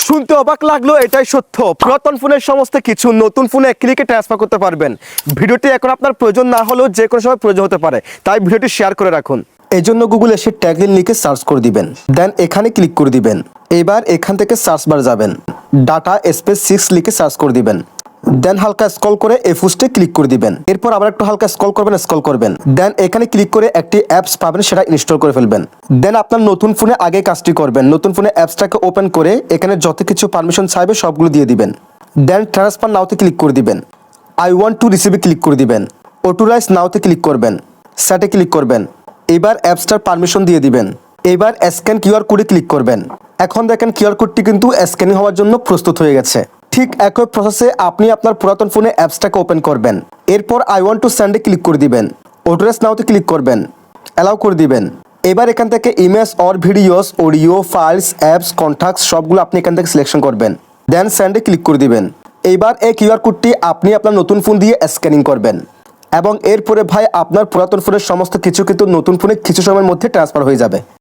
শুনতে অবাক লাগলো, এটাই সত্য। পুরাতন ফোনের সমস্ত কিছু নতুন ফোনে এক ক্লিকে ট্রান্সফার করতে পারবেন। ভিডিওটি এখন আপনার প্রয়োজন না হলেও যে কোনো সময় প্রয়োজন হতে পারে, তাই ভিডিওটি শেয়ার করে রাখুন। এই জন্য গুগলে এসে ট্যাগলাইন লিখে সার্চ করে দিবেন, দেন এখানে ক্লিক করে দিবেন। এবার এখান থেকে সার্চ বার যাবেন, ডাটা স্পেস 6 লিখে সার্চ করে দিবেন। দেন হালকা স্ক্রল করে এফুস্টে ক্লিক করে দিবেন। এরপর আবার একটু হালকা স্ক্রল করবেন। দেন এখানে ক্লিক করে একটি অ্যাপস পাবেন, সেটা ইনস্টল করে ফেলবেন। দেন আপনার নতুন ফোনে আগে কাজটি করবেন। নতুন ফোনে অ্যাপসটাকে ওপেন করে এখানে যত কিছু পারমিশন চাইবে সবগুলো দিয়ে দিবেন। দেন ট্রান্সফার নাওতে ক্লিক করে দিবেন। আই ওয়ান্ট টু রিসিভে ক্লিক করে দিবেন। অটোরাইজ নাওতে ক্লিক করবেন। সেটে ক্লিক করবেন। এবার অ্যাপসটার পারমিশন দিয়ে দিবেন। এবার স্ক্যান কিউআর কোডে ক্লিক করবেন। এখন দেখেন কিউআর কোডটি কিন্তু স্ক্যানিং হওয়ার জন্য প্রস্তুত হয়ে গেছে। ঠিক একই প্রসেসে আপনি আপনার পুরাতন ফোনে অ্যাপসটাকে ওপেন করবেন। এরপর আই ওয়ান্ট টু সেন্ডে ক্লিক করে দিবেন। অটোরাইজ নাওতে ক্লিক করবেন, অ্যালাউ করে দিবেন। এবার এখান থেকে image or videos, audio, files, apps, contacts সবগুলো আপনি এখান থেকে সিলেকশন করবেন। দেন সেন্ডে ক্লিক করে দিবেন। এইবার এই কিউআর কোডটি আপনি আপনার নতুন ফোন দিয়ে স্ক্যানিং করবেন এবং এরপরে ভাই আপনার পুরাতন ফোনের সমস্ত কিছু কিন্তু নতুন ফোনে কিছু সময়ের মধ্যে ট্রান্সফার হয়ে যাবে।